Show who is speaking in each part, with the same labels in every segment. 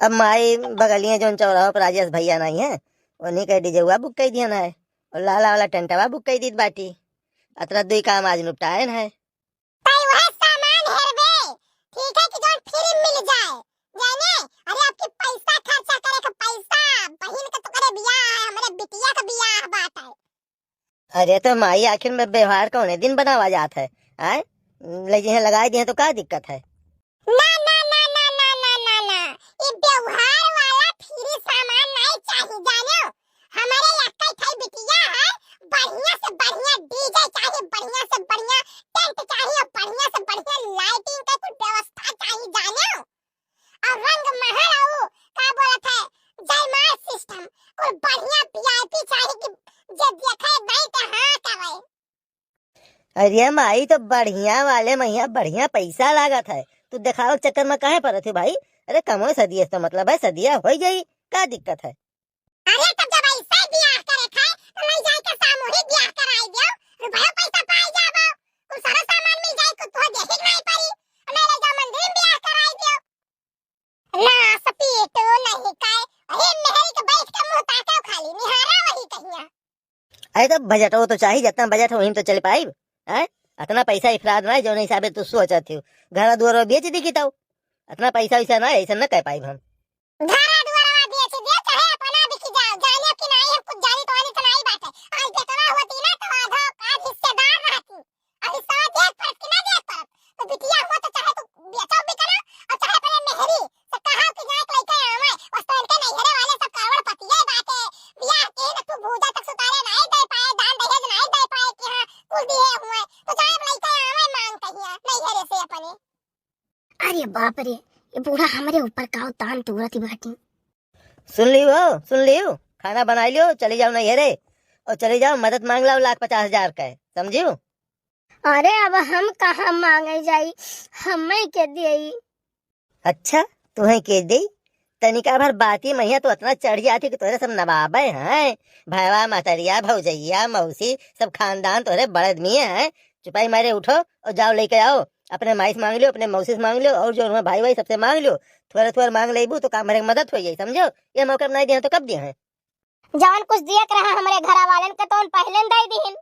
Speaker 1: अब माई बगलियां जोन चौराहा पर राजेश भैया नहीं है, उन्हीं के डीजे बुक कर दिया है और लाला वाला टेंटवा बुक कर दी बाटी। अतरा दुई काम आज निपटाए है।
Speaker 2: ताई वह सामान हेरबे ठीक है कि जोन फ्री मिल जाए जाने। अरे आपके पैसा खर्चा करे का पैसा बहन का तो करे बियाह है, हमारे बिटिया का बियाह बात है।
Speaker 1: अरे तो माई आखिर में व्यवहार कौन दिन बनावा जात है आए ले जी लगा दिए तो क्या दिक्कत है।
Speaker 2: ना ना ना ना ना ना ना ना ये व्यवहार वाला फ्री सामान नहीं चाहिए जानो। हमारे यक्का थाई बिटिया है, बढ़िया से बढ़िया डीजे चाहिए, बढ़िया से बढ़िया टेंट चाहिए, बढ़िया से बढ़िया लाइटिंग का कुछ व्यवस्था चाहिए जानो। और रंग महल आओ का बोलत है जयमाल सिस्टम और बढ़िया वीआईपी चाहिए कि जब देखे नहीं तो हाँ करे।
Speaker 1: अरे माई तो बढ़िया वाले मैया बढ़िया पैसा लागत है, तू दिखाओ चक्कर में काहे पड़त है भाई। अरे कमो सदिया तो मतलब है सदिया हो जाई, क्या दिक्कत है।
Speaker 2: अरे तब जब ऐसा ब्याह करे थे तो नहीं जाए के सामूहिक ब्याह कराई दियो, रुपया पैसा पाई जाबो, कुछ सारा सामान मिल जाए को तो देखे नहीं पड़ी, नहीं ले जाओ मंदिर में ब्याह कराई दियो ना सपीटो नहीं काय। अरे महल के बैठ के मुंह ताको खाली निहारा वही कहिया।
Speaker 1: अरे तो बजट हो तो चाहिए, जितना बजट हो वही तो चल पाई है। इतना पैसा इफराद ना जो हिसाब से तू सोचत हो, घर दुआर बेच दी तो इतना पैसा वैसा ना ऐसा न कह पाई हम।
Speaker 2: घरा दुआरा बेच दे चाहे अपना बिक जाओ, जाने कि नहीं हम कुछ जानी तो आनी तो नहीं बात है। आज बेटवा होती ना तो आधा आज हिस्सेदार रहती, अभी सौ देख पर कि ना देख पर तो बिटिया हो तो चाहे तो बेचो बिकना और चाहे पहले मेहरी तो कहा कि जाए लेके आवे वस्तु इनके नहीं हरे वाले सब करोड़ पतिए बाटे बियाह के न तू भूजा तक सुतारे नहीं दे पाए, दान दहेज नहीं दे पाए कि हां कुल दिए हुए तो जाए लेके आवे मांग कहिया नहीं हरे से अपने।
Speaker 3: अरे बाप रे ये बूढ़ा हमारे ऊपर का तान तुरत ही बाटी।
Speaker 1: सुन लियो खाना बना लियो चली जाओ नहीं रे, और चली जाओ मदद मांग लो 1,50,000 का, समझियो।
Speaker 3: अरे अब हम कहाँ मांगे जाई, हमें के दिए।
Speaker 1: अच्छा तुम्हें के दी तनिका भर बाती मैया तो इतना चढ़ जाती कि तोरे सब नवाबे हैं, भैया मतरिया भौजैया मौसी सब खानदान तोरे बड़े आदमी हैं। चुपाई मारे उठो और जाओ लेके आओ, अपने माई से मांग लियो, अपने मौसी से मांग लियो, और जो उन्हें भाई सबसे मांग लियो। थोड़ा थोड़ा मांग लेबू तो काम भरे मदद हो जाए, समझो। ये मौका नहीं दिया तो कब दिया है।
Speaker 3: जवन कुछ दिया रहा हमारे घर वालन के तो पहले दे दीन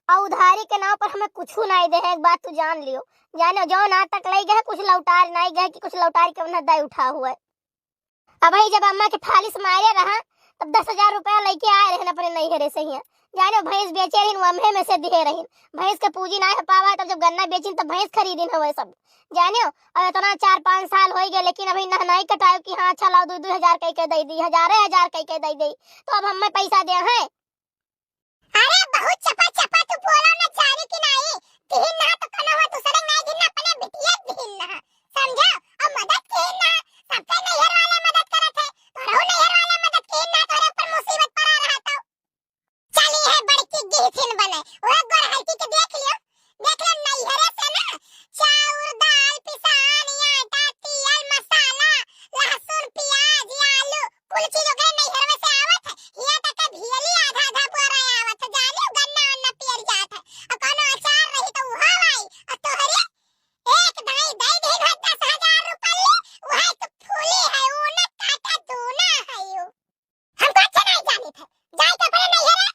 Speaker 3: और उधारी के नाम पर हमें कुछ नहीं दे है। एक बात तू जान लियो, जानो जो ना तक ले गए कुछ लौटार नहीं गए कि कुछ लौटार के उन्हें दे उठा हुआ है। अब ही जब अम्मा के फालिस मारे रहा तब 10,000 रुपया लेके आए रहे अपने नैहरे से ही, जाने भैंस बेचे रही वम्हे में से दिए रही, भैंस के पूंजी ना पावा तब जब गन्ना बेची तब भैंस खरीदी हवे सब जाने। अब इतना 4-5 साल हो गए लेकिन अभी नहीं कटायो कि हाँ अच्छा लाओ 2-2 हजार कह दे दी, हजार कह दे दी तो अब हमें पैसा दे है।
Speaker 2: अरे बहुत चपा चपा तू बोला ना जाने कि नहीं तीन ना तो कना हो दूसरे नहीं दिन अपने बिटिया दिन ना समझा। और मदद की ना सबके नैहर वाले मदद करत है तो रहो नैहर वाले मदद की ना तोरे ऊपर मुसीबत पड़ा रहा तो चली है बड़की गिरथिन बने वो गोरहल्ती के देख लियो नैहरे से ना चाउर दाल पिसानिया आटा तेल मसाला लहसुन प्याज आलू कुल चीज के नैहर में से आवत है। यहाँ तक भियली आधा आधा बोरा आवत है जाने गन्ना वन्ना पेर जात है और कोनो अचार रही तो वहा आई और तोहरे एक ढाई दे दे 10,000 रुपये वही तो फूली है वो ना काटा दूना है यो। हमको अच्छा नहीं जानी थे जाए तो अपने नैहरे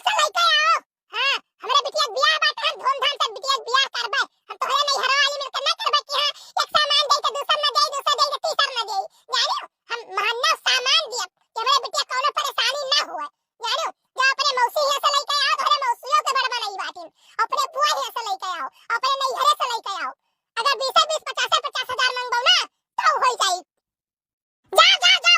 Speaker 2: से लेके आओ। हां हमारे बिटिया बियाह बात हम धूमधाम से बिटिया बियाह करबे, हम तोहरे नैहरा वाली मिलकर नहीं करबे कि हां एक सामान दे के दूसरा न दे दूसरा दे के तीसरा न दे जानो। हम महंगा सामान दिए कि हमारे बिटिया कोनो परेशानी ना होए जानो। जो अपने मौसी यहाँ से लेके आओ तोहरे मौसियों के बड़बा नहीं बाटिन, अपने बुआ यहाँ से लेके आओ अपने नैहरे से लेके आओ। अगर 20-20 50-50 हजार मांगबो ना तो हो जाई। जा जा जा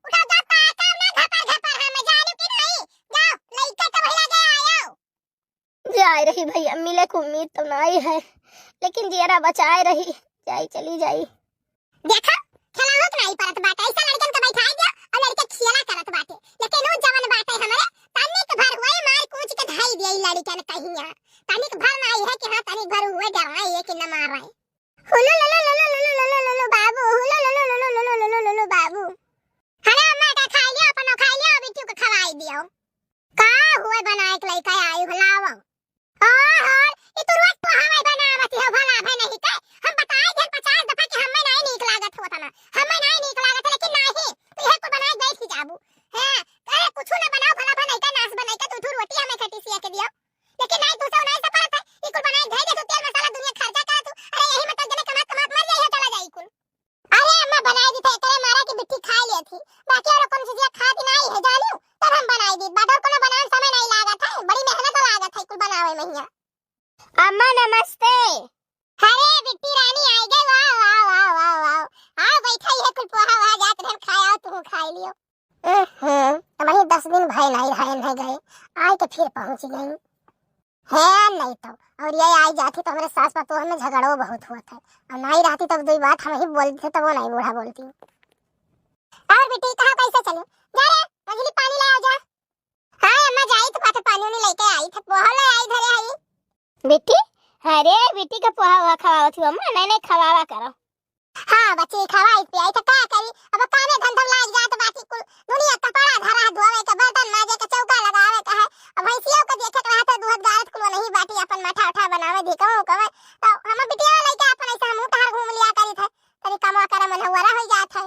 Speaker 2: उठा जा पाका ना घपर घपर हम जाने कि नहीं जाओ लइका तो भला गया आयो।
Speaker 3: जाए रही भैया मिले को उम्मीद तो नहीं है लेकिन जियरा बचाए रही जाई चली जाई।
Speaker 2: देखा खेला होत नहीं परत बात ऐसा लड़कन के बैठाई दियो और लड़के खेला करत बाटे लेकिन वो जवन बाटे हमारे तनिक भर हुए मार कूच के धाई दिए लड़कन कहिया तनिक भर नहीं है कि हां तनिक भर हुए डराए ये कि न मार रहे हुलो लो लो लो लो लो लो लो बाबू हुलो लो लो लो लो लो लो लो बाबू। हने अम्मा का खाई लियो अपन खाई लियो बिट्टू को खवाई दियो का हुए बनाए के लइका आई हलावा और ये तो रोज तो हवाई बनावत है भला है नहीं के हम बताए थे 50 दफा कि हमें नहीं नीक लागत होता ना हमें नहीं नीक लागत लेकिन नहीं वही 10 दिन भय नहीं रहे नहीं गए, आए तो फिर पहुंच गई है। नहीं तो और ये आई जाती तो हमारे सास पतोह में झगड़ो बहुत हुआ था, और नहीं रहती तब दो बात हम ही बोलते थे, तब वो नहीं बूढ़ा बोलती। और बेटी कहाँ कैसे चले जा रे, मछली पानी ले आ जा। हाँ अम्मा जाई तो पाते पानी नहीं लेके आई था, पोहा ले आई धरे आई।
Speaker 3: बेटी अरे बेटी का पोहा हुआ खवाओ थी अम्मा, नहीं नहीं खवावा करो।
Speaker 2: हाँ बच्चे खवाई पियाई तो क्या करी, अब कामे धंधा लाग जाए तो बाकी कुल दुनिया कपड़ा धरा धोवे के बर्तन माजे के चौका लगावे के है। अब भैंसियों को देखे के रहता दूध गारत कुल नहीं बाटी अपन माथा उठा बनावे धिकाओ कवे, तो हम बिटिया लइका अपन ऐसे हम उतार घूम लिया करी थे, तनी कमा करे मन हुआ हो जात है।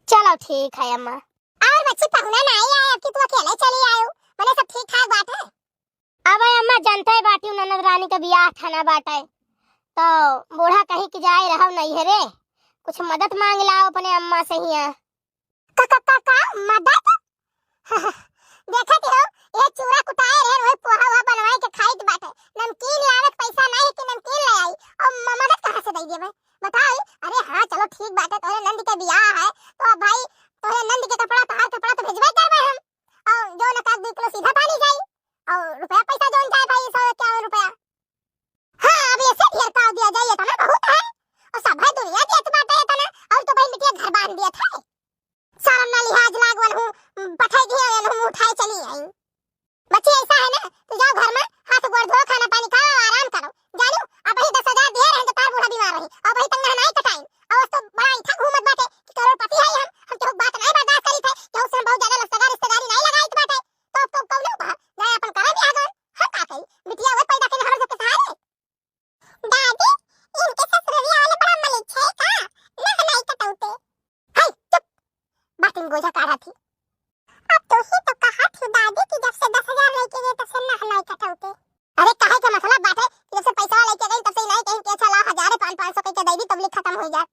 Speaker 3: चलो ठीक है अम्मा।
Speaker 2: और बच्ची पहुना नहीं आए, अब कि तू अकेले चली आयो, मने सब ठीक ठाक बात है।
Speaker 3: अब अम्मा जानते है बाटी ननद रानी का ब्याह थाना बाटा है, तो बूढ़ा कहीं के जाए रहो नहीं है रे, कुछ मदद मांग लाओ अपने अम्मा से ही।
Speaker 2: का मदद देखत हो ये चूरा कुटाए रहे वही पोहा हुआ बनवाए के खाइत बाटे, नमकीन लावे पैसा नहीं कि नमकीन ले आई, और मदद कहां से दई देबे बताओ। अरे हां चलो ठीक बाटे, तोरे नंद के ब्याह है तो अब भाई तोरे नंद के कपड़ा तो भेजबे करबे हम, और जो न का 2 किलो सीधा पानी जाई, और रुपया पैसा जोन जाए भाई 151 रुपया। हां अब ऐसे ढेर का दिया जाए तना बहुत है, और सब है दुनिया देत बाटे तना, और तो भाई बिटिया घर बांध दिया था शर्म ना लिहाज लागवन हूं पठाई दिया हम उठाए चली आई। बच्चे ऐसा है ना तो जाओ घर में हाथ गोड़ धो खाना पानी खाओ आराम करो, जानो अब ही 10,000 दे रहे हैं तो तार बूढ़ा बीमार रही, अब ही तंग नहीं कटाई, और तो बड़ा इथा घूमत बाटे कि करोड़पति है हम तो बात नहीं बर्दाश्त करी थे, तो उससे बहुत ज्यादा रिश्तेदारी नहीं लगाई बाटे, तो कौनो बा जाए अपन करे भी आगन हम का करी बिटिया वो पैदा के हमर के सहारे। दादी इनके ससुररिया वाले बड़ा मलिक है का ना नहीं कटौते, हाय चुप बातिन गोजा काढ़ा थी। अब तो ही तो कहा थी दादी कि जब से 10,000 लेके गए तब से ना कटौते। अरे काहे का मसला बात है कि जब से पैसा लेके गई तब से नहीं कहीं के चला 1000 500 के दे दी तब खत्म हो जाए।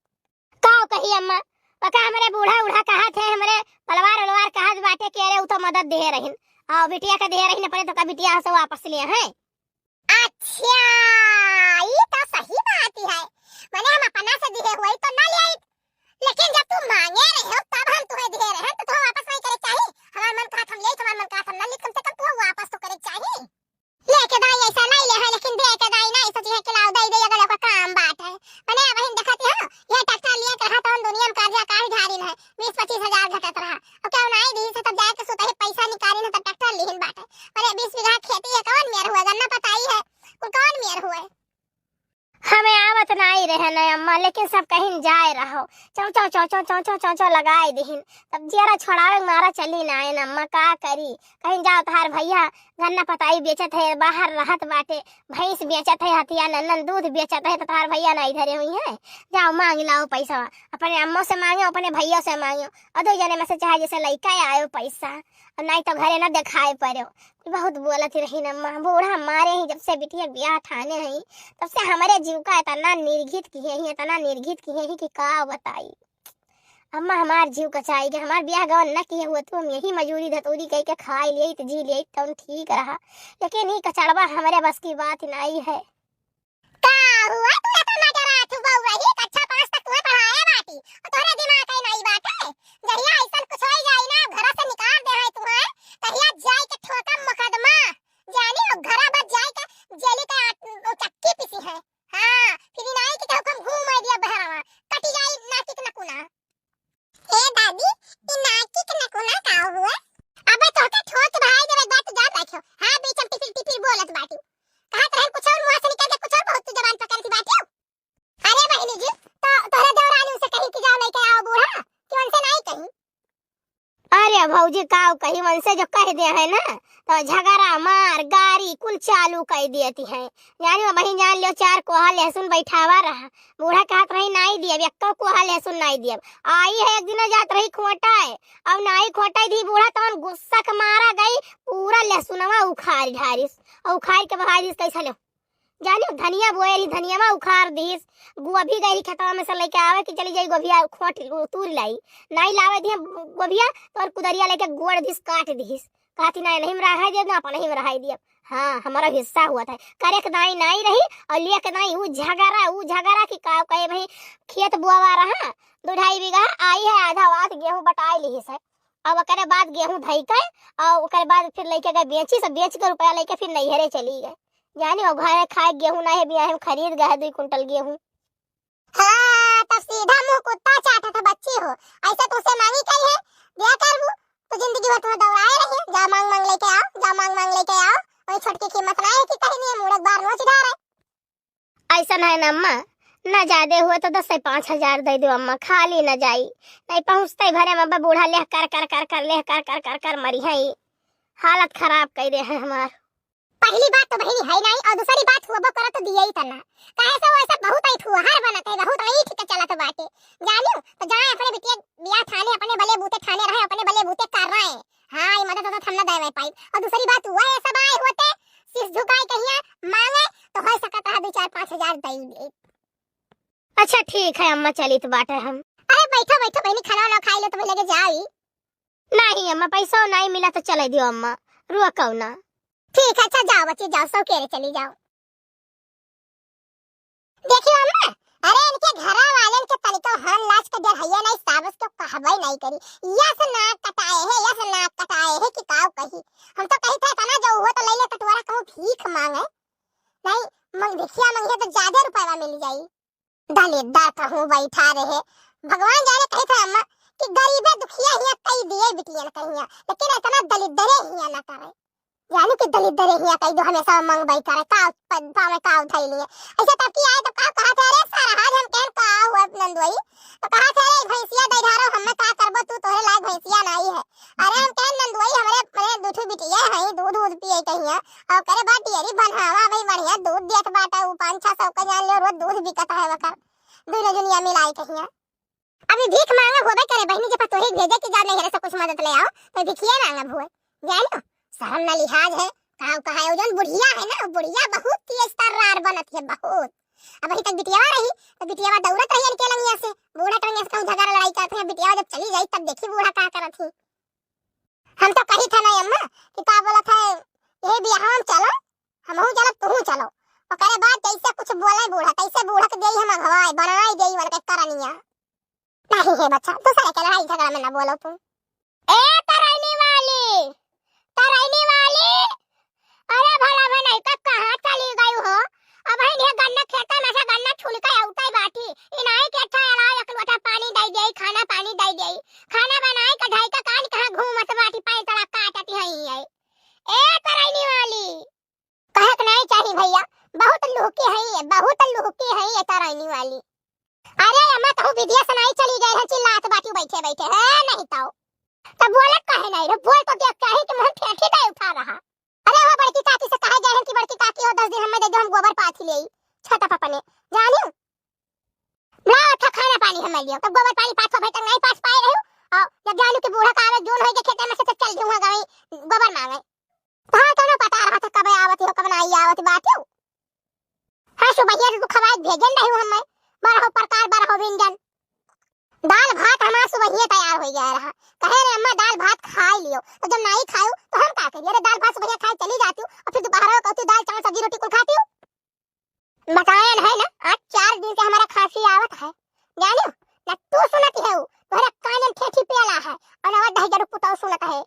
Speaker 3: काओ कही अम्मा पका हमारे बूढ़ा कहा थे हमारे पलवार कहा बाटे के अरे उ तो मदद दे रहिन, और बिटिया का दे रहिन पड़े तो का बिटिया से वापस लिए हैं।
Speaker 2: अच्छा ये तो सही बात है, माने हम अपना से दिए हुए तो ना ले, लेकिन जब तुम मांगे रहे हो तब हम तुम्हें दे रहे हैं तो वापस नहीं करे चाहिए। हमारा मन कहा हम ले, तुम्हारा मन कहा हम ना ले, कम से कम तुम वापस तो करे चाहिए। लेके दाई ऐसा नहीं ले है, लेकिन दे के दाई नहीं सोची है कि लाओ दे दे अगर का काम बात है। मैंने बहन देखती हो ये ट्रैक्टर लिए कहा तो दुनिया में कर्जा काहे ढारिन है 20-25 हजार घटत रहा, और क्या नहीं दी से तब जाके सुता ही पैसा निकालिन तो ट्रैक्टर लिहिन बाटे। अरे 20 बीघा खेती है कौन मेर हुआ गन्ना पताई है कौन मेर हुआ।
Speaker 3: हमें आवत नहीं रहे न अम्मा, लेकिन सब कहीं जाए रहो चौ चौ चौ चौ चौ चौ चौ चौ लगाए दिहिन, तब जरा छोड़ावे मारा चली ना आए न अम्मा का करी। कहीं जाओ तार भैया गन्ना पताई बेचत है बाहर रहत बाटे, भैंस बेचत है हथिया नन्नन दूध बेचत है, तो तार भैया नहीं धरे हुई है, जाओ मांग लाओ पैसा अपने अम्मा से मांगो अपने भैया से मांगो, और 2 जने में से चाहे जैसे लइका आयो पैसा, और नहीं तो घरे न दिखाए पड़ो। बहुत बोलत रही अम्मा, बूढ़ा मारे ही जब से बिटिया ब्याह ठाने ही तब से हमारे जीव का इतना निर्घित किए ही कि का बताई। अम्मा हमार जीव कचाई गए, हमार ब्याह गवन न किए हुए तो हम यही मजूरी धतूरी कह के खाई लिए तो जी लिए तो ठीक रहा, लेकिन ही कचड़वा हमारे बस की बात नहीं है।
Speaker 2: का हुआ तू तो ना डरा तू बउआ ही कक्षा 5 तक तू पढ़ाया बाटी, और तोरे दिमाग कहीं नहीं बात है, जहिया ऐसा कुछ हो जाए ना घर से निकाल दे है तू है, तहिया जाए के ठोका मुकदमा जानी और घरा बच जाए के जेली का चक्की पीसी है। हां फिर नहीं कि हुक्म घूम आ दिया बहरावा कटी जाए नाकिक नकुना। ए दादी ई नाकिक नकुना का हुआ, अबे तो ठोक भाई जब बात याद रखो। हां बीच में टिपिर बोलत बाटी कहा रहे कुछ और मुंह से निकल के कुछ और बहुत जबान पकड़ के बाटी। अरे बहनी जी तो तोरे देवरानी से कहीं कि जाओ लेके आओ बूढ़ा कि उनसे नहीं कहीं।
Speaker 3: अरे भौजी काव कही मन से जो कह दिया है ना तो झगड़ा मार गाड़ी कुल चालू कर देती है, यानी वही जान लियो 4 कोहा लहसुन बैठावा रहा, बूढ़ा कहत रही नहीं दिया एक्को कोहा लहसुन नहीं दिया, आई है एक दिन जात रही खोटा है, अब नहीं खोटा दी बूढ़ा तो गुस्सा के मारा गई पूरा लहसुनवा उखाड़ ढारिस, और उखाड़ के बहा दिस कैसा लो जानियो धनिया बोए रही धनियावा उखाड़ दिस, गोभी गई खेतवा में से लेके आवे कि चली जाई गोभिया खोट तूर लाई, नहीं लावे दिया गोभिया तो कुदरिया लेके गोड़ दिस काट दिस, कहती नहीं रहा दे ना अपन नहीं रहा दिया। हाँ हमारा हिस्सा हुआ था करे के दाई नहीं रही और लिए के दाई वो झगड़ा की का कहे भाई खेत बुआवा रहा 2-2.5 बीघा आई है आधा वात गेहूं बटाई ली है और ओकरे बाद गेहूं धई के और ओकरे बाद फिर लेके गए बेची, सब बेच के रुपया लेके फिर नैहरे चली गए। जानी वो घर खाए गेहूं नहीं है, बिया हम खरीद गए 2 कुंटल गेहूं।
Speaker 2: हाँ तब सीधा मुंह कुत्ता चाटा था बच्ची हो, ऐसा तुझसे मांगी कही है दिया करबू तो जिंदगी भर तुम्हें दौड़ाए रही। जा मांग मांग लेके आओ, जा मांग मांग लेके आओ। वही छोटकी कीमत ना है कि कहीं नहीं मुड़क बार नोच डाल रहे।
Speaker 3: ऐसा है ना अम्मा, न ज्यादा हुए तो 10 से 5 हजार दे दो अम्मा, खाली न जाई नहीं पहुँचते भरे में बूढ़ा लेह कर कर कर कर लेह कर कर कर कर मरी है, हालत खराब कर दे है हमार।
Speaker 2: पहली बात तो बहनी है नहीं, और दूसरी बात हुआ करा तो दिया ही तना काहे से वैसा बहुत आई हुआ हर बनत है, बहुत आई ठीक चला तो बाटे जानियो तो जाए अपने बिटिया बिया थाने अपने भले बूते थाने रहे, अपने भले बूते कर रहे हैं। हां ये मदद तो थमना देवे पाई। और दूसरी बात हुआ है सब आए होते सिर झुकाए कहिया मांगे तो हो सकता है 2-4-5 हजार दे दे।
Speaker 3: अच्छा ठीक है अम्मा, चली तो बाटे हम।
Speaker 2: अरे बैठो बैठो बहनी, खाना ना खाई लो तो लगे जाई।
Speaker 3: नहीं अम्मा, पैसा नहीं मिला तो चले दियो अम्मा, रुआ कौना।
Speaker 2: ठीक है अच्छा जाओ बच्चे जाओ, सब केरे चली जाओ। देखियो अम्मा, अरे इनके घरा वालन के तनिको हन लाज के डर हैया नहीं, साबस को कहबई नहीं करी। यस नाक कटाए है, यस नाक कटाए है कि काऊ कही। हम तो कही थे तना जो हुआ तो ले ले कटवारा कहूं भीख मांगे नहीं, मंग देखिया मंगे तो ज्यादा रुपया मिल जाई। दलिद्दा कहूं बैठा रहे, भगवान जाने कही था अम्मा कि गरीबे दुखिया हिया कई दिए बिटिया कहिया, लेकिन इतना दलिद्दरे हिया ना करे। यानी कि दलिद्दरे हिया कई दो हमेशा मंग बाई करे का पावे का उठाई लिए। ऐसा तब की आए तो का कहा थे अरे सारा आज हम कहन का हुआ नंदोई तो कहा थे अरे भैंसिया दे धारो हमें का करबो तू तोरे लायक भैंसिया नहीं है। अरे हम कहन नंदोई हमरे मेरे दूध बिटिया है, दूध दूध पिए कहिया और करे बात डेयरी बनहावा भाई बढ़िया दूध देत बाटा, उ 5-6 का जान ले रोज दूध बिकत है वकर दुनिया दुनिया मिलाई कहिया। अभी भीख मांगा होबे करे बहनी, जब तोहे भेजे कि जा नहीं रे सब कुछ मदद ले आओ तो भिखिया मांगा भुए जानो शर्म ना लिहाज है। काऊ कहा है जन बुढ़िया है ना, बुढ़िया बहुत तेज तर्रार बनत है बहुत। अब अभी तक बिटिया रही तो बिटिया दौड़त रही इनके लंगिया से, बूढ़ा टंगिया से झगड़ा लड़ाई करते हैं। बिटिया जब चली जाई तब देखी बूढ़ा का करत थी। हम तो कही था ना अम्मा कि का बोला था ये बियाह हम चलो, हमहू चलो तू चलो, और करे बात जैसे कुछ बोले बूढ़ा तैसे बूढ़ा के देई हम घवाई बनाई देई वाला के करनिया नहीं है बच्चा। दूसरे के लड़ाई झगड़ा में ना बोलो तुम। ए तरैनी वाली, तरैनी वाली, अरे भला भला का कहां चली गई हो? अब है ने गन्ना खेता में से गन्ना छुल के औताई बाटी इनाई के अच्छा अलाव एक लोटा पानी दई दे, खाना पानी दई दे, खाना बनाए कढ़ाई का कान कहां घूमत बाटी पाई तला काटती है। ए तरैनी वाली कहत नहीं चाहिए भैया, बहुत लुकी है ये, बहुत लुकी है ये तरैनी वाली। अरे अम्मा तो विद्या सुनाई चली गई है, चिल्लात बाटी बैठे बैठे है नहीं तो तब बोले कहे नहीं रे, बोल तो देख कहे कि मुंह ठेठी दे उठा रहा। अरे वो बड़की काकी से कहे गए हैं कि बड़की काकी हो 10 दिन हमें दे दो, हम गोबर पाथी ले छता पापा ने जानियो ला अच्छा खाना पानी हमें लियो, तब गोबर पानी पाथो भाई तक नहीं पास पाए रहो। और जब जानू के बूढ़ा का आवे जोन होई के खेते में से तो चल जाऊंगा गई गोबर मांगे। हां तो ना पता रहा था कब आवती हो कब नहीं आवती बात हो। हां सुबह ये तू खवाई भेजन नहीं हूं हमें 12 प्रकार 12 व्यंजन, दाल भात हमारा सुबह ही तैयार हो गया रहा। कहे रे अम्मा दाल भात खा लियो, तो जब नहीं खाओ तो हम का करिए? अरे दाल भात सुबह खाए चली जाती हूँ और फिर दोपहर को कहती दाल चावल सब्जी रोटी कुल खाती हूँ। बताया है ना आज 4 दिन से हमारा खांसी आवत है जानियो ना, तू सुनती है तोहरा कान में ठेठी पेला है और आवाज दही जरूर पुताऊ सुनत है।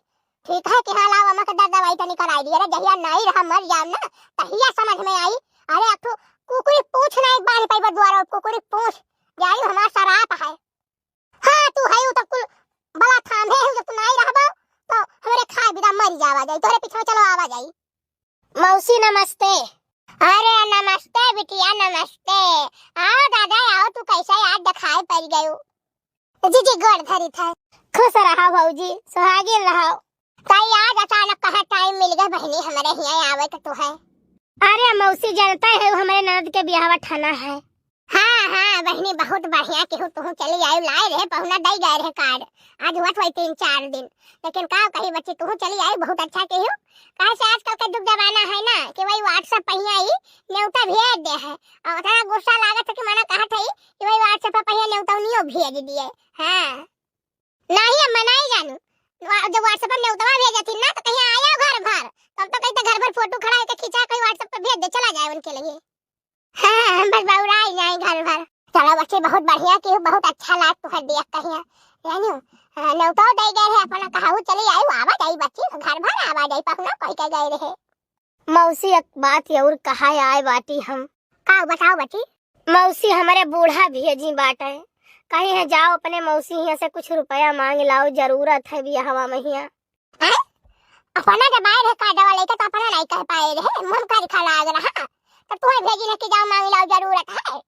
Speaker 2: ठीक है कि हां लाओ अम्मा के दवाई तनी कराई दी। अरे जहिया नहीं रहा मर जाम ना तहिया समझ में आई। अरे अब तो कुकुरी पूछ नहीं बांध पाई द्वारा, कुकुरी पूछ जाई हमारा शराब है। हां तू है तो कुल बला थाम है, जब तू नहीं रहबा तो हमरे खाए बिना मर जावा जाई, तोरे पीछे चलो आवा जाई।
Speaker 3: मौसी नमस्ते।
Speaker 2: अरे नमस्ते बिटिया नमस्ते, आओ दादा आओ, तू कैसा याद दिखाई पड़ गई? जी जी गोड़ धरी था।
Speaker 3: खुश रहा भौजी, सुहागिन रहो।
Speaker 2: कई आज अचानक कहाँ टाइम मिल गया बहनी हमारे यहाँ आवे के तू है?
Speaker 3: अरे मौसी जानता है हमारे ननद के ब्याह ठाना है।
Speaker 2: हाँ हाँ बहनी बहुत बढ़िया कि तू चली आई, लाए रहे पहुना दई गए रहे कार्ड आज हुआ 3-4 दिन, लेकिन का कही बच्ची तू चली आई बहुत अच्छा कि कहा से आजकल का युग जमाना है ना कि वही व्हाट्सएप पहिया ही न्योता भेज दे है और थोड़ा गुस्सा लागत है कि माना कहा थी कि वही व्हाट्सएप पहिया न्योता नियो भेज दिए। हां नहीं अम्मा नहीं जानू, जब व्हाट्सएप पर न्योता भेजती ना तो कहीं आया घर भर, तब तो कहीं घर भर फोटो खड़ा है खींचा कहीं व्हाट्सएप पर भेज दे चला जाए उनके लिए। हाँ बस बउराई जाए घर भर। चलो बच्चे बहुत बढ़िया कि बहुत अच्छा लाग तू देख कहिया, जानियो नौता दे गए है अपना कहाऊ चली आई आवा जाई बच्ची घर भर आवा जाई पहुना कह के गए रहे।
Speaker 3: मौसी एक बात और कहा आए बाटी हम।
Speaker 2: का बताओ बच्ची।
Speaker 3: मौसी हमारे बूढ़ा भेजी बाटे, कहीं है जाओ अपने मौसी यहाँ से कुछ रुपया मांग लाओ, जरूरत है भी हवा महिया।
Speaker 2: अपना के बाहर है काटा वाले तो अपना नहीं कह पाए रहे मन कर खा लाग रहा तो तुम्हें भेजी ने के जाओ मांग लाओ जरूरत है।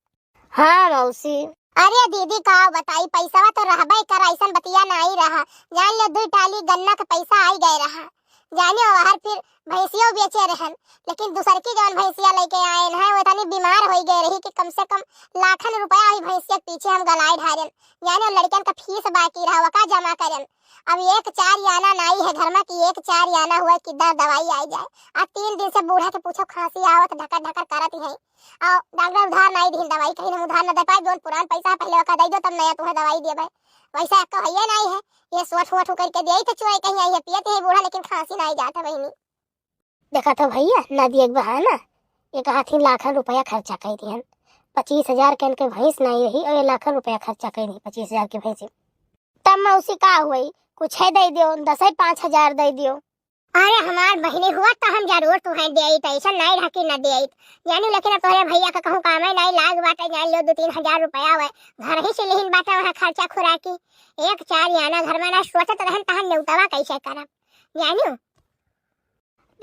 Speaker 3: हाँ मौसी।
Speaker 2: अरे दीदी का बताई पैसा तो रहबे कर ऐसा बतिया नहीं रहा। जान लो 2 टाली गन्ना का पैसा आई गए रहा जानियो बाहर फिर भैंसियों बेचे रहन लेकिन दूसर की जवन भैंसिया लेके आए हैं वो इतनी बीमार हो गए रही कि कम से कम लाखन रुपया हुई भैंसिया पीछे हम गलाए ढारन जानियो लड़कन का फीस बाकी रहा वका जमा करन। अब 1-4 आना नहीं है घर में कि 1-4 आना हुआ किधर दवाई आई जाए। आज 3 दिन से बूढ़ा के पूछो खांसी आवत ढकर ढकर करत है और डॉक्टर उधार नहीं दी दवाई कहीं हम उधार न दे पाए जोन पुरान पैसा पहले वका दे दो तब नया तुम्हें दवाई देबे वैसा का है नहीं है। ये सोच करके दे तो चुराई कहीं आई है पियते है बूढ़ा लेकिन खांसी नहीं जाता बहनी।
Speaker 3: देखा तो भैया नदी एक बहाना एक हाथी लाखन रुपया खर्चा कर दिहन 25,000 के इनके भैंस नहीं रही और 1 लाख रुपया खर्चा कर दी 25,000 की भैंस। तब मौसी का हुई कुछ है दे दियो 10-5,000 दे दियो।
Speaker 2: अरे हमार बहनी हुआ तो हम जरूर तुम्हें दे ऐसा नहीं रहा कि न दे यानी लेकिन अब तोरे भैया का कहूँ काम है नहीं लाग बाटे जान लो 2-3 हजार रुपया हुए घर ही से लेहिन बाटे वहाँ खर्चा खुराकी 1-4 आना घर में ना सोचत रहन तहन नेउतवा कैसे करब जानियो।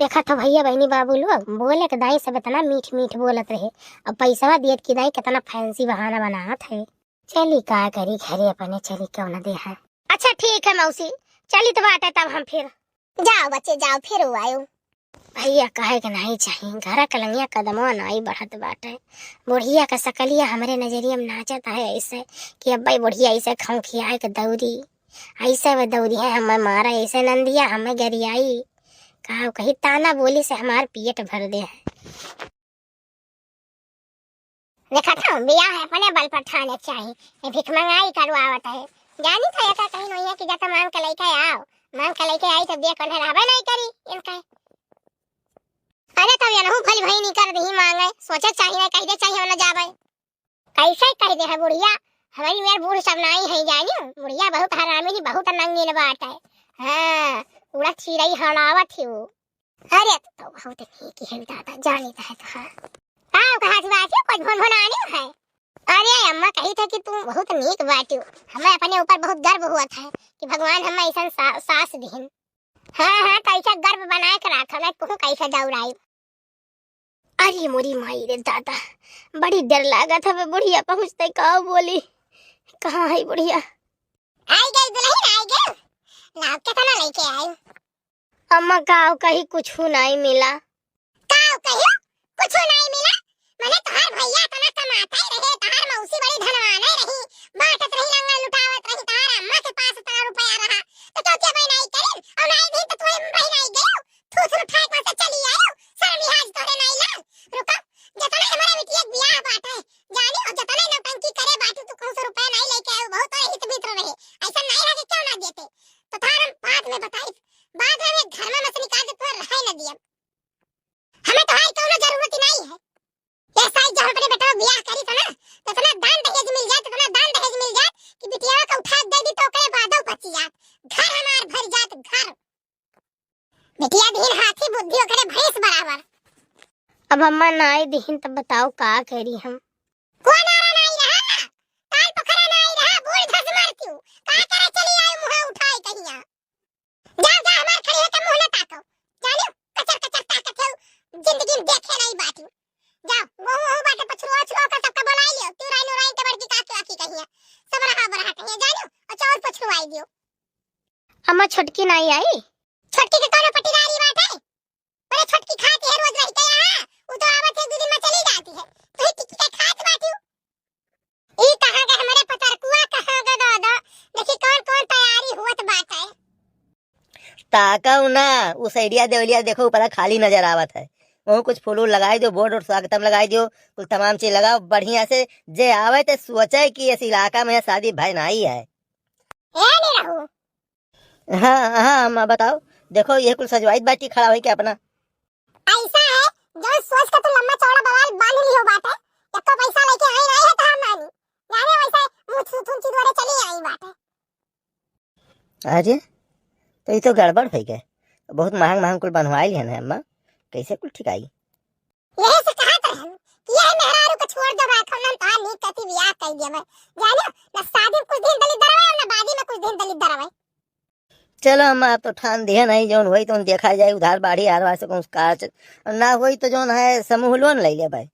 Speaker 3: देखा तो भैया बहनी बाबू लोग बोले के दाई सब इतना मीठ मीठ बोलत रहे अब पैसा दियत की दाई कितना फैंसी बहाना बनात है। चली का करी घरे अपने चली क्यों न दे है। अच्छा ठीक है मौसी चली तो बात है तब हम फिर
Speaker 2: जाओ बच्चे जाओ फिर आयो।
Speaker 3: भैया कहे के नहीं चाहिए घर कलंगिया कदमवा नहीं बढ़त बाटे। बुढ़िया का सकलिया हमारे नजरिया में नाचत है ऐसे कि अब भाई बुढ़िया ऐसे खाऊं खियाए के दौरी ऐसे वे दौरी है हमें मारा ऐसे नंदिया हमें गरियाई कहा कहीं ताना बोली से हमार पेट भर दे है।
Speaker 2: देखा था बिया है अपने बल पर ठाने चाहिए ये भिख मंगाई करवावत है जानी था का कहीं नहीं है कि जाता मांग के लेके आओ मांग के लेके आई तो देख कर रहबे नहीं करी इनका। अरे तब ये नहु भली भाई नहीं कर दही मांगे सोचा चाहिए कह दे चाहिए ना जावे कैसे कह दे है बुढ़िया हमारी मेर बूढ़ सब नहीं है जानियो बुढ़िया बहुत हरामी ही बहुत नंगी बात है। हां पूरा चिड़ई हड़ावत थी वो। अरे तो बहुत ठीक है दादा जानी है तो हां कहा थी बात है कुछ भन आनी है। अरे अम्मा कही था कि तुम बहुत नीक बाटी हमें अपने ऊपर बहुत गर्व हुआ था कि भगवान हमें ऐसा सास दीन। हाँ कैसा गर्व बनाए कर रखा मैं कहूँ कैसा दौड़ाई।
Speaker 3: अरे मोरी माई रे दादा बड़ी डर लगा था मैं बुढ़िया पहुँचते कहा बोली कहाँ है बुढ़िया।
Speaker 2: आई गई दुल्हन आई गई लाभ के तना लेके आई।
Speaker 3: अम्मा काव कहीं कुछ नहीं मिला।
Speaker 2: काव कहियो कुछ नहीं मिला मैंने तोहार भैया तना कमाता ही रहे तोहार मौसी बड़ी धनवान रही बाटत रही लंगा लुटावत रही तोहार अम्मा के पास इतना रुपया रहा तो तो क्या भाई नहीं करें और नहीं भी तो तुम्हें भाई नहीं गयो थूथू उठाए पास चली आयो शर्म लिहाज तोरे नहीं ला रुको जतना हमारे बिटिया बियाह बाटे जानी और जतना नौटंकी करे बाटे तो कौन सा रुपया नहीं लेके आयो बहुत हित मित्र रहे ऐसा नहीं रहे क्यों ना देते तो थारम बाद में बताई बाद में घर में मत निकाल दे तो रहे न दिया हमें तो हाई कोनो जरूरत ही नहीं है। ऐसा ही जब अपने बेटा बियाह करी तो ना तो इतना दान दहेज मिल जाए तो इतना दान दहेज मिल जाए कि बिटिया का उठा दे दी तो करे बादो बची जात घर हमार भर जात घर बिटिया दिन हाथी बुद्धि करे भैंस बराबर।
Speaker 3: अब अम्मा नाई दीन तब बताओ का करी हम।
Speaker 2: कोई नारा नहीं रहा ताल पकड़ा नहीं रहा बूढ़ धस मारती हूं का करे चली आई मुंह उठाए कहिया जा जा हमार खड़ी होके मुंह न ताको जानियो कचर कचर ताकत है जिंदगी में देखे नहीं बात जाओ वो बाटे पछुआ छुआ का सबका बुला लियो तुराई नुराई के बड़की काकी आकी कहिया सब रहा बरहा कहिया जानियो और चौर पछुआई दियो।
Speaker 3: अम्मा छटकी नहीं आई
Speaker 2: छटकी के कोनो पटीदारी बात है बड़े छटकी खाती है रोज रहते यहां वो तो आवत है 2 दिन में चली जाती है तो ही टिक्की के खात बाटी ई कहां का हमारे पतरकुआ कहां का दादा देखी कौन कौन तैयारी हुत बात है।
Speaker 1: ताकाऊ ना उस आइडिया देवलिया देखो ऊपर खाली नजर आवत है वहाँ कुछ फूल लगाई दो बोर्ड और स्वागतम लगाई दो कुल तमाम चीज लगाओ बढ़िया से जे आवे तो सोचे कि इस इलाका में शादी भाई नहीं है।
Speaker 2: ए नहीं रहू
Speaker 1: हाँ हाँ मैं बताओ देखो ये कुल सजवाई बाटी खड़ा हुई क्या अपना
Speaker 2: ऐसा है जो सोच के तू लंबा चौड़ा बवाल बांध लियो बात है एक तो पैसा लेके आई नहीं है तो हम मानी जाने वैसे मुंह थूथू चीज वाले चली आई बात है
Speaker 1: अरे तो ये तो गड़बड़ हो गए, बहुत महंग महंग कुल बनवाई है ना अम्मा, कैसे कुल ठिकाई?
Speaker 2: यही से कहा था हम कि यह मेहरारू को छोड़ दो राखो ना ता नी कति बियाह कर दिया मैं जानो ना शादी में कुछ दिन दलित दरवाए ना बाजी में कुछ दिन दलित दरवाए।
Speaker 1: चलो अम्मा आप तो ठान दिया नहीं, जोन वही तो देखा जाए उधार बाढ़ी हार वार से कौन काज ना होई तो जोन है समूह लोन ले ले भाई।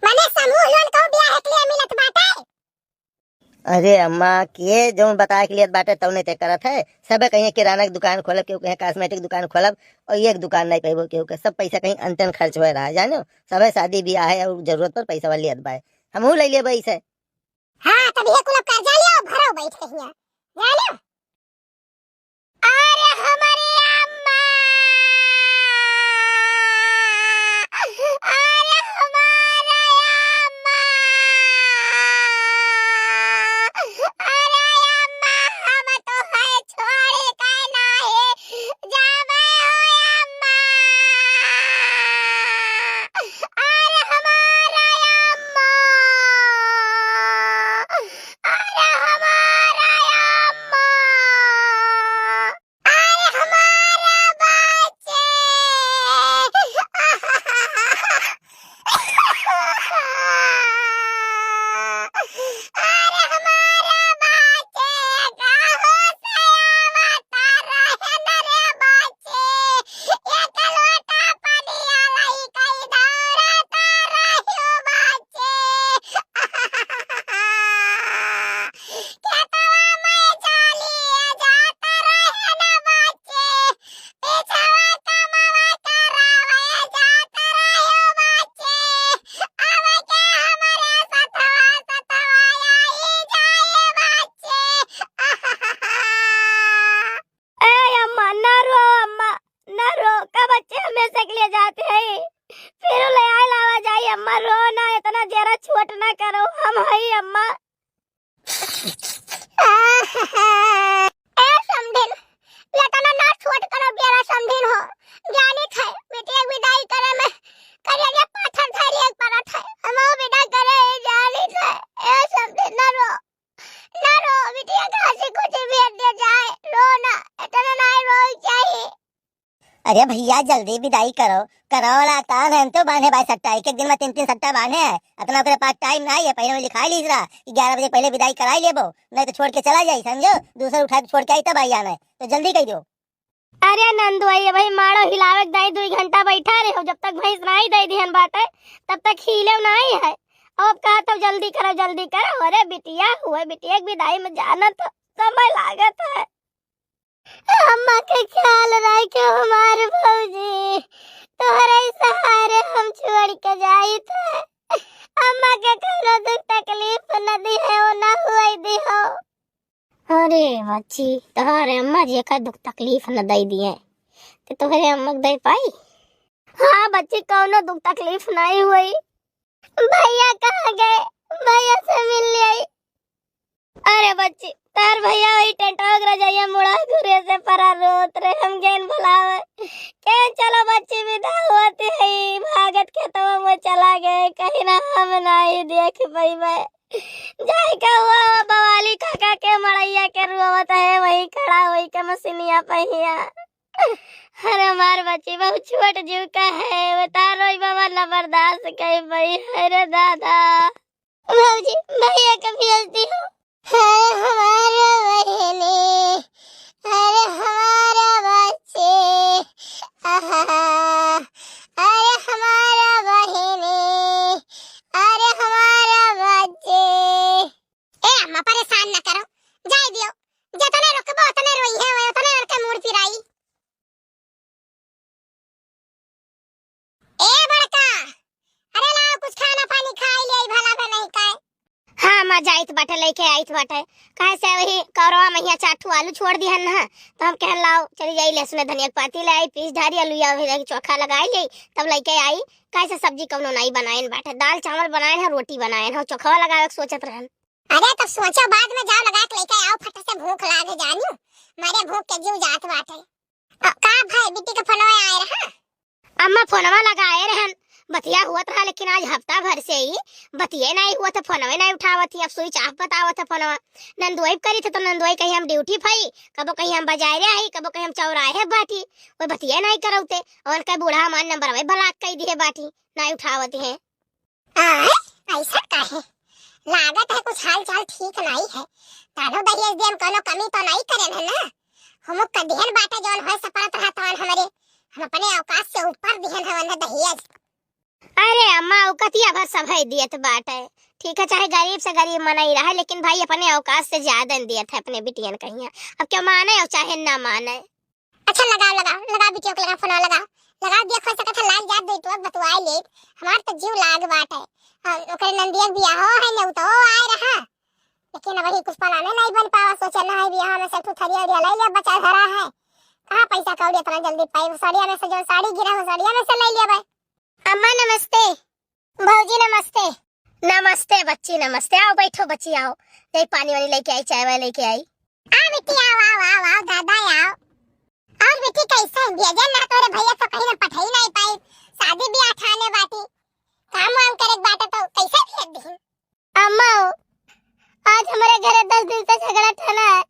Speaker 2: माने समूह लोन को बियाह के लिए मिलत बाटे।
Speaker 1: अरे अम्मा के जो बता के लिए बाटे तब नहीं तय करत है, सब कहीं किराना की दुकान खोलब, केहू कहीं कॉस्मेटिक दुकान खोलब और एक दुकान नहीं पेबो केहू के, सब पैसा कहीं अंतन खर्च हो रहा है जानो, सब शादी ब्याह है और जरूरत पर पैसा वाली बाय हमहू ले लिए भाई से।
Speaker 2: हां तब ये कुल कर्जा लियो भरो बैठ के हिया जानो। अरे हमारी अम्मा अरे हमारा अम्मा अरे अम्मा हम तो है छोड़ के नहीं जावे हो अम्मा। अरे हमारा अम्मा अरे हमारा अम्मा अरे हमारा बच्चे अरे हमारा बच्चे कहो से आवता रहे न रे बच्चे एक लोटा पनिया लाई कई दौड़ता रहियो बच्चे खेतवा में चालिए जाता रहे न बच्चे पिछवा कमावा करावे जाता रहियो बच्चे अब के हमारे सतवा सतवा आई जाए बच्चे।
Speaker 3: ए अम्मा ना रो, अम्मा ना रो, का बच्चे हमेशा के लिए जाते हैं फिर ले आए लावा जाए। अम्मा रो ना, इतना जरा छोट ना करो, हम हई अम्मा।
Speaker 2: ए समधिन लटना ना छोट करो बेरा समधिन हो जानी थे बेटी विदाई करे में करिया पाथर धरी एक परत है हम विदाई करे जानी थे। ए समधिन ना रो बेटी का से कुछ भेज दे जाए रो ना इतना ना रो चाहिए।
Speaker 1: अरे भैया जल्दी विदाई करो, वाला काम है तो बांधे भाई सट्टा, एक एक दिन में 3-3 सट्टा बांधे है, अपना अपने पास टाइम नहीं है, पहले में लिखा ली रहा कि 11 बजे पहले विदाई कराई लेबो, नहीं तो छोड़ के चला जाई समझो, दूसरा उठा के छोड़ के आई तब आई आना है, तो जल्दी कह दो।
Speaker 3: अरे नंदू आई भाई मारो हिलावे दाई 2 घंटा बैठा रहे हो, जब तक भैंस नहीं दे दिहन बाटे तब तक हिले नहीं है। अब कहा तो जल्दी करो। अरे बिटिया हुए बिटिया की विदाई में जाना तो समय लागत है। अम्मा के ख्याल रखे हमारे भौजी, तोहरे सहारे हम छोड़ के जाई थे। अम्मा के कोनो दुख तकलीफ न दी है वो ना हुई दी हो। अरे बच्ची तोहरे अम्मा जी का दुख तकलीफ न दे दिए तो तोहरे अम्मा दे पाई? हाँ बच्ची कोनो दुख तकलीफ नहीं हुई। भैया कहाँ गए? भैया से मिल ली। अरे बच्ची तार भैया वही टेंटोग रजाइया मुड़ा घुरे से परा रोत रे, हम गेन बुलावे के चलो बच्ची विदा होती है, भागत खेतों में चला गए, कहीं ना हम नहीं देख पाई। मैं जाए का हुआ बवाली काका के मड़ैया के रुआवत है, वही खड़ा वही के मसीनिया पहिया। अरे हमार बच्ची बहुत छोट जीव का है, बता रोई बाबा न बर्दाश्त कई भाई। अरे दादा भौजी भैया का भेजती हो।
Speaker 2: है हमारा बहने अरे हमारा बच्चे अरे हमारा बहने अरे हमारा बच्चे। ए अम्मा परेशान न करो जाए दियो, जतने रुकबो उतने रोई है उतने उनके मूड फिराई। ए बड़का अरे लाओ कुछ खाना पानी खाई ले भला का नहीं खाए।
Speaker 3: हाँ माँ जाइत बाटे लेके आइत बाटे, कहे से वही करवा मैया चाटू आलू छोड़ दिहन ना, तो हम कहन लाओ चली जाई लहसुन धनिया के पाती ले आई, पीस धारी आलू या फिर चोखा लगाई ले तब लेके आई। कहे से सब्जी कौनो नहीं बनाएन बाटे, दाल चावल बनाएन है रोटी बनाएन है, चोखा लगावे के सोचत रहन।
Speaker 2: अरे तो सोचो बाद में जाओ लगा के लेके आओ, फट से भूख लागे जानियो मारे भूख के जीव जात बाटे। का भाई बिट्टी के फोनवा आए रहा?
Speaker 3: अम्मा फोनवा लगाए रहन, बतिया हुआ था, लेकिन आज हफ्ता भर से ही बतिये नहीं हुआ था, फोनवे नहीं उठावत थी। अब स्विच ऑफ बतावत था फोनवा। नंदुआई करी थे तो नंदुआई कहीं हम ड्यूटी फई, कबो कहीं हम बाजारे आई, कबो कहीं हम चौराहे बाटी, वो बतिये नहीं करौते। और कई बूढ़ा हमार नंबर में ब्लॉक कर दिए बाटी, नहीं उठावत है।
Speaker 2: ऐसा काहे? लागत है कुछ हाल चाल ठीक नहीं है। तानो दहेज दे हम कोनो कमी तो नहीं करे है ना। हम कदिहन बाटे जौन होय सपरत रहतवन हमरे। हम अपने औकात से ऊपर दिहन हवन दहेज।
Speaker 3: अरे अम्मा औकतिया भर सब है दियत बाटे, ठीक है, चाहे गरीब से गरीब मना ही रहा, लेकिन भाई अपने औकात से ज्यादा दियत है अपने बिटियन कहिया। अब क्या माने और चाहे ना माने।
Speaker 2: अच्छा लगा बिटियों को लगा फोन लगा दिया खोल सकत लाल जात दे तो बतवाई ले। हमार तो जीव लाग बाटे। ओकरे नंदिया बियाह है न तो आए रहा, लेकिन अब वही कुछ बनाने नहीं बन पावा। सोचना है बियाह में से थरिया ले लिया, बचा धरा है। कहां पैसा कौड़ी इतना जल्दी पाई? साड़िया में से जो साड़ी गिरा हो साड़िया में से ले लिया भाई।
Speaker 3: अम्मा नमस्ते। भौजी नमस्ते। नमस्ते बच्ची नमस्ते। आओ बैठो बच्ची, आओ। यही पानी वाली लेके आई, चाय वाली लेके आई।
Speaker 2: आ बेटी आओ दादा आओ। और बेटी कैसे भेजन ना तोरे भैया तो कहीं ना पठाई नहीं पाई। शादी ब्याह ठाने बाटी काम वाम करे बाटे तो कैसे भेज दी?
Speaker 3: अम्मा आज हमारे घरे 10 दिन से झगड़ा ठना है।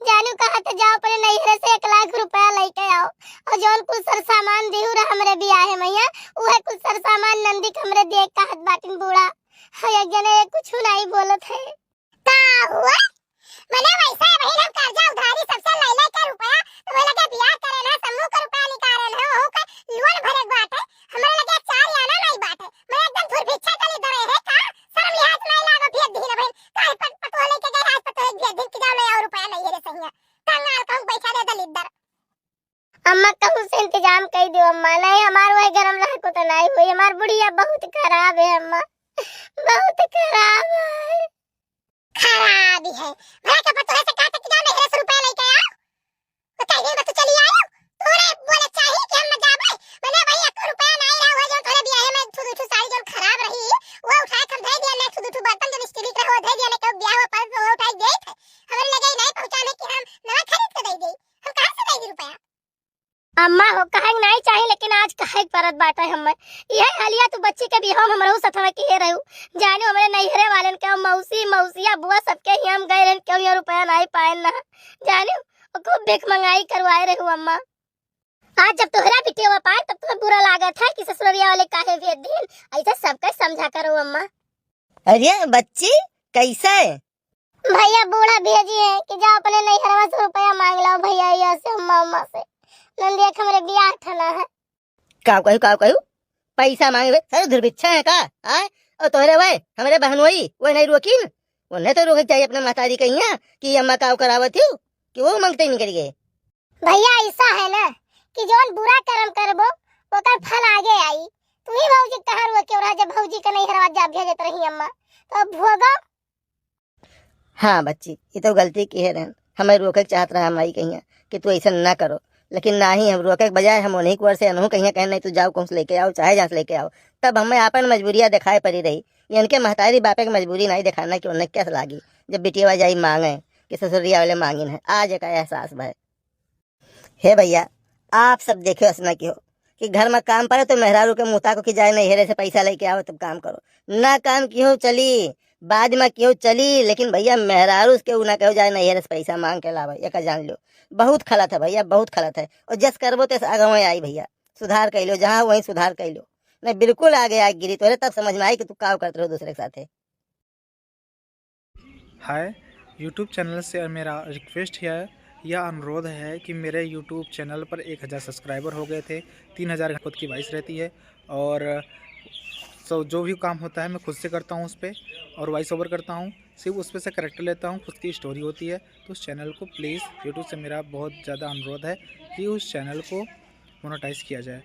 Speaker 3: जानू कहा तो जाओ पहले नैहरे से 1 लाख रुपया लेके आओ, और जौन कुछ सर सामान दिहु रहा हमरे बियाह है मैया, उहे कुछ सर सामान नंदी हमरे देख का हाथ बाटिन बूढ़ा है। एक जने कुछ नहीं बोलत है।
Speaker 2: का हुआ? मने वैसा है भाई, हम कर्जा उधारी सबसे ले ले के रुपया तो वो लगे बियाह करे ना, समूह का रुपया निकाले ना, हो का लोन भरे बात है। हमरे लगे 4 आना नहीं बात है। मैं एकदम थोड़ी भिक्षा कली दरे है का शर्म लिहाज नहीं लागो फिर दी ना भाई। काहे पर पतो लेके गए आज पतो भेज दिन की जाओ ले और रुपया नहीं है रे सहिया। कंगाल कहूं बैठा दे दलिदर।
Speaker 3: अम्मा कहूँ से इंतजाम कर दो अम्मा। नहीं हमार वही गरम रह को तो नहीं हुई। हमार बुढ़िया बहुत खराब है अम्मा, बहुत खराब है।
Speaker 2: खराब है मैं क्या पतो है से का तक जाओ नहीं रुपया लेके आओ तो कहीं मत चली आयो। तोरे बोले चाहिए कि हम न जाबे। मैंने भाई 1 रुपया नहीं रहा हो जो तोरे बियाह में थुदुठु साड़ी जो खराब रही वो उठा कर दे दिया। ने थुदुठु बर्तन जो स्टील के हो दे दिया, ने कब बियाह हो पर वो उठाई दे थे। हमें लगे नहीं पहुंचाने कि हम नया खरीद के दे दे। हम कहां से दे रुपया?
Speaker 3: अम्मा हो कहे नहीं चाहिए, लेकिन आज कहे परत बाटा है हमें। यह हलिया तू बच्ची के बियाह में हमरो सथवा के रहू। जानो हमरे नैहरे वालन के मौसी मौसिया बुआ सबके ही हम गए रहन, क्यों ये रुपया नहीं पाए ना। जानो खूब भिख मंगाई करवाए रहू अम्मा। आज जब तोहरा बिटिया पाए तब तुम्हें बुरा लागत है कि ससुरिया वाले काहे भेज दिन। ऐसा सबका समझा करो अम्मा।
Speaker 1: अरे बच्ची कैसा है?
Speaker 3: भैया बूढ़ा भेजी है कि जाओ अपने नैहरवा से रुपया मांग लो भैया यहाँ से अम्मा से। नंदिया हमरे बियाह ठना है।
Speaker 1: का कहू पैसा मांगे सर दुर्भिक्षा है का? आए और तोहरे भाई हमारे बहन वही वो नहीं रोकिन। उन्हें तो रोके चाहिए अपने माताजी कहिया कि अम्मा का करावत हूँ कि वो मांगते नहीं करिए।
Speaker 3: भैया ऐसा है ना कि जोन बुरा कर्म करबो ओकर फल आगे आई। तू ही भौजी कहां रो के रहा जब भौजी के नहीं हरवा जा भेजत रही अम्मा तो भोगो।
Speaker 1: हाँ बच्ची ये तो गलती की है रहन, हमें रोके चाहत रहा हमारी कहिया कि तू ऐसा ना करो, लेकिन ना ही हम रोके के बजाय हम उन्हीं कुर से अनहु कहिया कहना नहीं तू जाओ कौन से लेके आओ चाहे जहाँ से लेके आओ। तब हमें अपन मजबूरियाँ दिखाए पड़ी रही। ये उनके महतारी बापे की मजबूरी नहीं दिखाना कि उन्हें क्या लागी जब बिटिया जाई मांगे कि ससुरिया वाले मांगिन है। आज एक एहसास भाई हे भैया आप सब देखो असना की हो कि घर में काम पड़े तो मेहरारू के मुता को कि जाए नैहरे से पैसा लेके आओ तब काम करो, ना काम क्यों चली बाद में क्यों चली, लेकिन भैया मेहरारू के ना कहो जाए नैहरे से पैसा मांग के लावा। ये का जान लो बहुत खलत है भैया, बहुत खलत है। और जस करबो तो आगे आई भैया सुधार कर लो, जहाँ वहीं सुधार कर लो। नहीं बिल्कुल आगे आग गिरी तो तब समझ में आई कि तू काम करते रहो दूसरे के साथ।
Speaker 4: हाय यूट्यूब चैनल से मेरा रिक्वेस्ट है या अनुरोध है कि मेरे यूट्यूब चैनल पर 1000 सब्सक्राइबर हो गए थे। 3000 खुद की वॉइस रहती है और जो भी काम होता है मैं खुद से करता हूँ उस पर, और वॉइस ओवर करता हूँ। सिर्फ उस पर से करेक्टर लेता हूँ, खुद की स्टोरी होती है। तो उस चैनल को प्लीज़ यूट्यूब से मेरा बहुत ज़्यादा अनुरोध है कि उस चैनल को मोनेटाइज किया जाए।